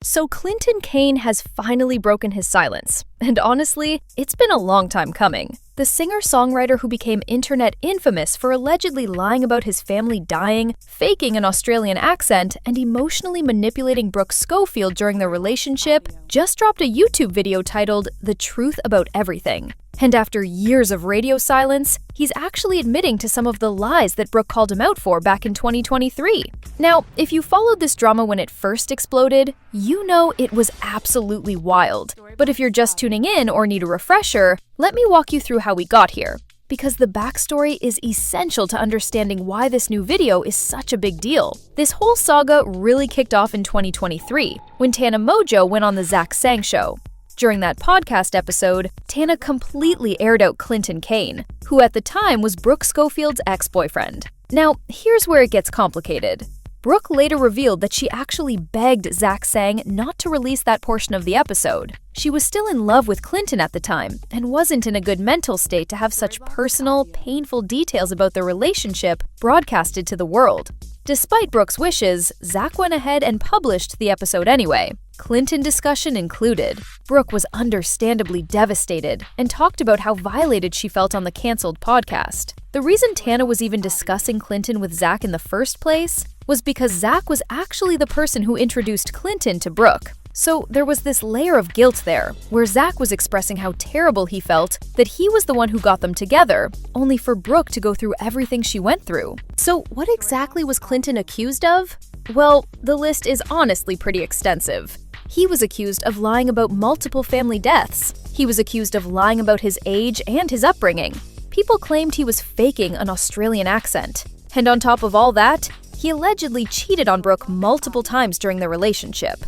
So Clinton Kane has finally broken his silence. And honestly, it's been a long time coming. The singer-songwriter who became internet infamous for allegedly lying about his family dying, faking an Australian accent, and emotionally manipulating Brooke Schofield during their relationship just dropped a YouTube video titled "The Truth About Everything." And after years of radio silence, he's actually admitting to some of the lies that Brooke called him out for back in 2023. Now, if you followed this drama when it first exploded, you know it was absolutely wild. But if you're just tuning in or need a refresher, let me walk you through how we got here, because the backstory is essential to understanding why this new video is such a big deal. This whole saga really kicked off in 2023, when Tana Mongeau went on the Zach Sang Show. During that podcast episode, Tana completely aired out Clinton Kane, who at the time was Brooke Schofield's ex-boyfriend. Now, here's where it gets complicated. Brooke later revealed that she actually begged Zach Sang not to release that portion of the episode. She was still in love with Clinton at the time and wasn't in a good mental state to have such personal, painful details about their relationship broadcasted to the world. Despite Brooke's wishes, Zach went ahead and published the episode anyway. Clinton discussion included. Brooke was understandably devastated and talked about how violated she felt on the canceled podcast. The reason Tana was even discussing Clinton with Zach in the first place was because Zach was actually the person who introduced Clinton to Brooke. So there was this layer of guilt there, where Zach was expressing how terrible he felt that he was the one who got them together, only for Brooke to go through everything she went through. So what exactly was Clinton accused of? Well, the list is honestly pretty extensive. He was accused of lying about multiple family deaths. He was accused of lying about his age and his upbringing. People claimed he was faking an Australian accent. And on top of all that, he allegedly cheated on Brooke multiple times during their relationship.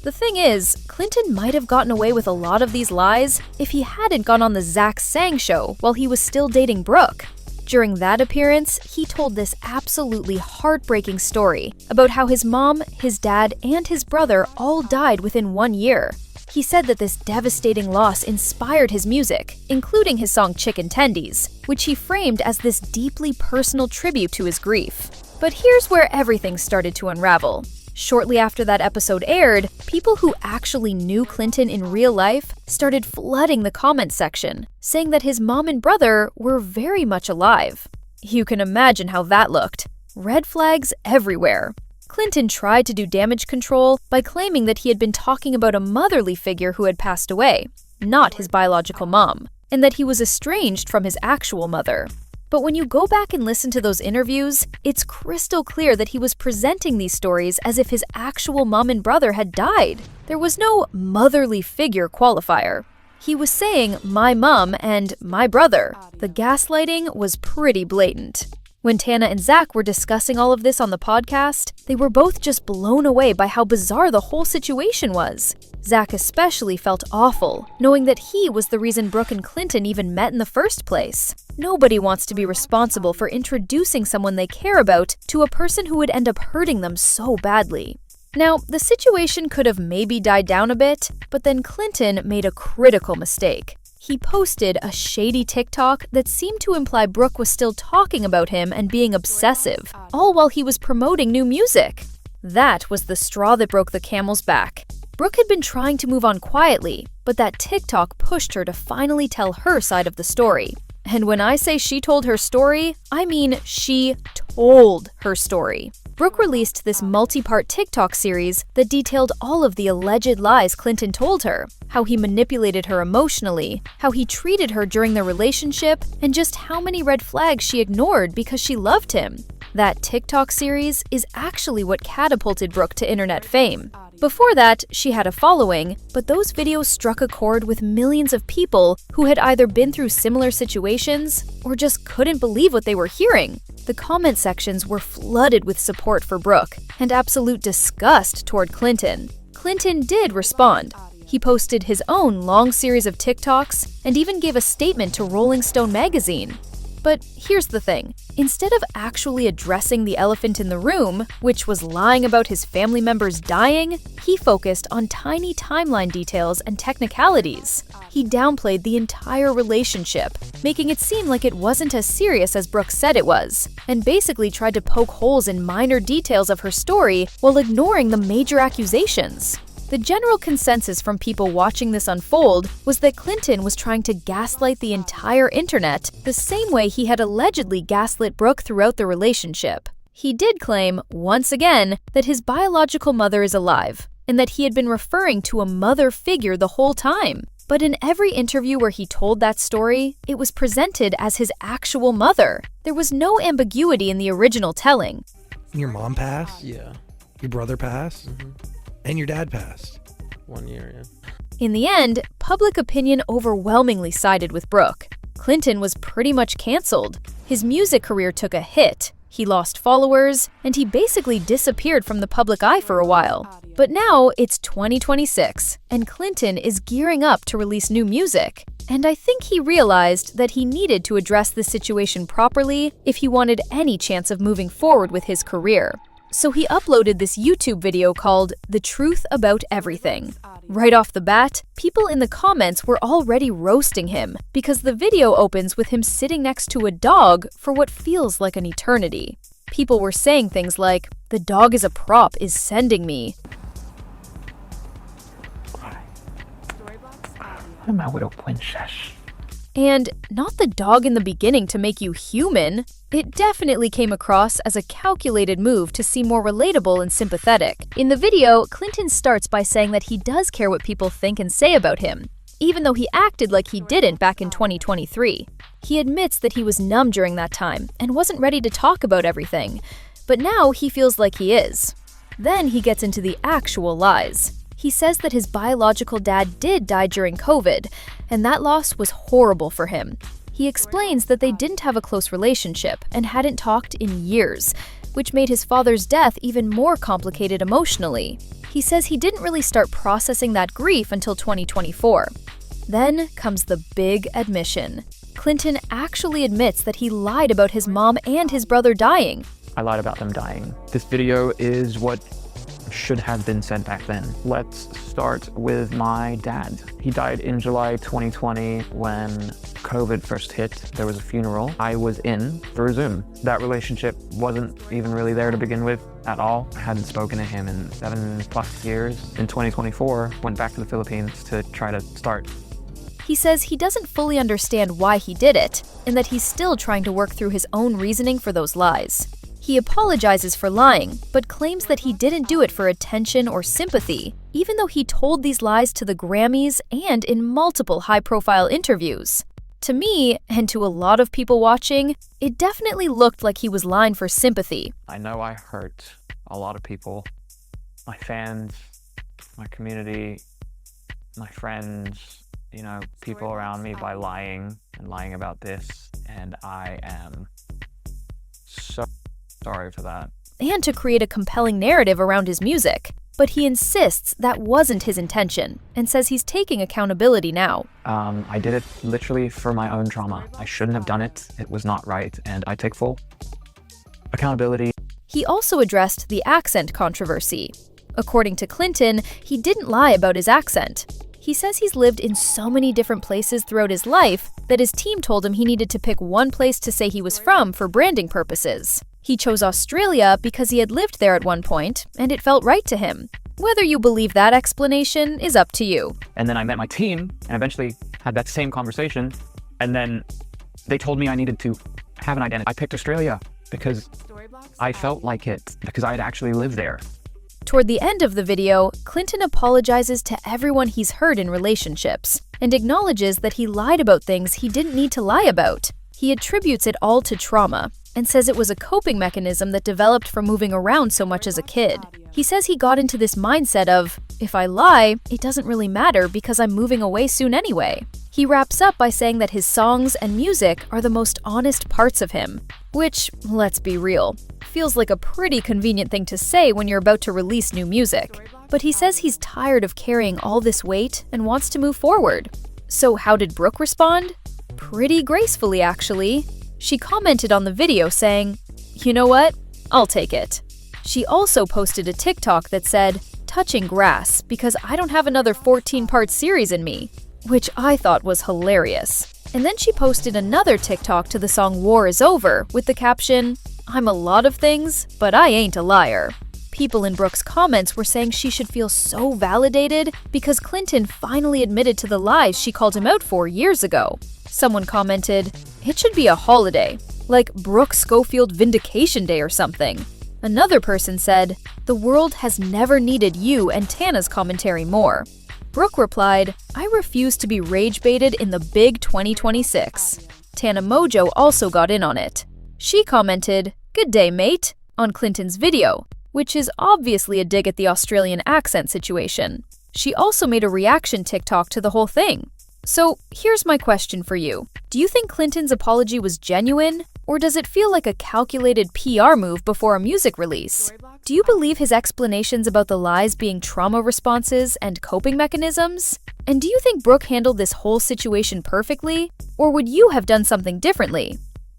The thing is, Clinton might have gotten away with a lot of these lies if he hadn't gone on the Zach Sang Show while he was still dating Brooke. During that appearance, he told this absolutely heartbreaking story about how his mom, his dad, and his brother all died within 1 year. He said that this devastating loss inspired his music, including his song Chicken Tendies, which he framed as this deeply personal tribute to his grief. But here's where everything started to unravel. Shortly after that episode aired, people who actually knew Clinton in real life started flooding the comment section, saying that his mom and brother were very much alive. You can imagine how that looked. Red flags everywhere. Clinton tried to do damage control by claiming that he had been talking about a motherly figure who had passed away, not his biological mom, and that he was estranged from his actual mother. But when you go back and listen to those interviews, it's crystal clear that he was presenting these stories as if his actual mom and brother had died. There was no motherly figure qualifier. He was saying my mom and my brother. The gaslighting was pretty blatant. When Tana and Zach were discussing all of this on the podcast, they were both just blown away by how bizarre the whole situation was. Zach especially felt awful, knowing that he was the reason Brooke and Clinton even met in the first place. Nobody wants to be responsible for introducing someone they care about to a person who would end up hurting them so badly. Now, the situation could have maybe died down a bit, but then Clinton made a critical mistake. He posted a shady TikTok that seemed to imply Brooke was still talking about him and being obsessive, all while he was promoting new music. That was the straw that broke the camel's back. Brooke had been trying to move on quietly, but that TikTok pushed her to finally tell her side of the story. And when I say she told her story, I mean she told her story. Brooke released this multi-part TikTok series that detailed all of the alleged lies Clinton told her, how he manipulated her emotionally, how he treated her during their relationship, and just how many red flags she ignored because she loved him. That TikTok series is actually what catapulted Brooke to internet fame. Before that, she had a following, but those videos struck a chord with millions of people who had either been through similar situations or just couldn't believe what they were hearing. The comment sections were flooded with support for Brooke and absolute disgust toward Clinton. Clinton did respond. He posted his own long series of TikToks and even gave a statement to Rolling Stone magazine. But here's the thing. Instead of actually addressing the elephant in the room, which was lying about his family members dying, he focused on tiny timeline details and technicalities. He downplayed the entire relationship, making it seem like it wasn't as serious as Brooke said it was, and basically tried to poke holes in minor details of her story while ignoring the major accusations. The general consensus from people watching this unfold was that Clinton was trying to gaslight the entire internet the same way he had allegedly gaslit Brooke throughout the relationship. He did claim, once again, that his biological mother is alive, and that he had been referring to a mother figure the whole time. But in every interview where he told that story, it was presented as his actual mother. There was no ambiguity in the original telling. Your mom passed? Yeah. Your brother passed? And your dad passed? 1 year, yeah. In the end, public opinion overwhelmingly sided with Brooke. Clinton was pretty much canceled. His music career took a hit. He lost followers, and he basically disappeared from the public eye for a while. But now it's 2026, and Clinton is gearing up to release new music. And I think he realized that he needed to address the situation properly if he wanted any chance of moving forward with his career. So he uploaded this YouTube video called The Truth About Everything. Right off the bat, people in the comments were already roasting him because the video opens with him sitting next to a dog for what feels like an eternity. People were saying things like, "The dog is a prop is sending me." I'm my little princess. And not the dog in the beginning to make you human. It definitely came across as a calculated move to seem more relatable and sympathetic. In the video, Clinton starts by saying that he does care what people think and say about him, even though he acted like he didn't back in 2023. He admits that he was numb during that time and wasn't ready to talk about everything, but now he feels like he is. Then he gets into the actual lies. He says that his biological dad did die during COVID, and that loss was horrible for him. He explains that they didn't have a close relationship and hadn't talked in years, which made his father's death even more complicated emotionally. He says he didn't really start processing that grief until 2024. Then comes the big admission. Clinton actually admits that he lied about his mom and his brother dying. I lied about them dying. This video is what should have been said back then. Let's start with my dad. He died in July 2020 when COVID first hit. There was a funeral. I was in through Zoom. That relationship wasn't even really there to begin with at all. I hadn't spoken to him in 7+ years. In 2024, went back to the Philippines to try to start. He says he doesn't fully understand why he did it, and that he's still trying to work through his own reasoning for those lies. He apologizes for lying, but claims that he didn't do it for attention or sympathy, even though he told these lies to the Grammys and in multiple high-profile interviews. To me, and to a lot of people watching, it definitely looked like he was lying for sympathy. I know I hurt a lot of people. My fans, my community, my friends, people around me by lying about this, and I am so sorry for that. And to create a compelling narrative around his music. But he insists that wasn't his intention, and says he's taking accountability now. I did it literally for my own trauma. I shouldn't have done it. It was not right, and I take full accountability. He also addressed the accent controversy. According to Clinton, he didn't lie about his accent. He says he's lived in so many different places throughout his life that his team told him he needed to pick one place to say he was from for branding purposes. He chose Australia because he had lived there at one point, and it felt right to him. Whether you believe that explanation is up to you. And then I met my team and eventually had that same conversation, and then they told me I needed to have an identity. I picked Australia because I felt like it, because I had actually lived there. Toward the end of the video, Clinton apologizes to everyone he's hurt in relationships and acknowledges that he lied about things he didn't need to lie about. He attributes it all to trauma and says it was a coping mechanism that developed from moving around so much as a kid. He says he got into this mindset of, if I lie, it doesn't really matter because I'm moving away soon anyway. He wraps up by saying that his songs and music are the most honest parts of him, which, let's be real, feels like a pretty convenient thing to say when you're about to release new music. But he says he's tired of carrying all this weight and wants to move forward. So how did Brooke respond? Pretty gracefully, actually. She commented on the video saying, "You know what? I'll take it." She also posted a TikTok that said, "Touching grass because I don't have another 14-part series in me," which I thought was hilarious. And then she posted another TikTok to the song War Is Over with the caption, "I'm a lot of things, but I ain't a liar." People in Brooke's comments were saying she should feel so validated because Clinton finally admitted to the lies she called him out for years ago. Someone commented, "It should be a holiday, like Brooke Schofield Vindication Day or something." Another person said, "The world has never needed you and Tana's commentary more." Brooke replied, "I refuse to be rage-baited in the big 2026. Tana Mojo also got in on it. She commented, "Good day, mate," on Clinton's video, which is obviously a dig at the Australian accent situation. She also made a reaction TikTok to the whole thing. So here's my question for you. Do you think Clinton's apology was genuine, or does it feel like a calculated PR move before a music release? Do you believe his explanations about the lies being trauma responses and coping mechanisms? And do you think Brooke handled this whole situation perfectly, or would you have done something differently?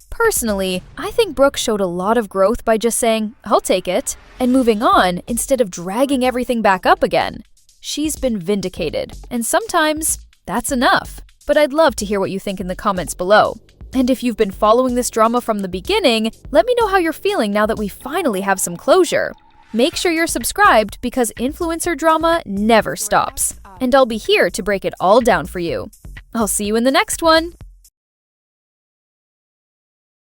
Personally, I think Brooke showed a lot of growth by just saying, "I'll take it," and moving on instead of dragging everything back up again. She's been vindicated, and sometimes that's enough. But I'd love to hear what you think in the comments below. And if you've been following this drama from the beginning, let me know how you're feeling now that we finally have some closure. Make sure you're subscribed because influencer drama never stops. And I'll be here to break it all down for you. I'll see you in the next one.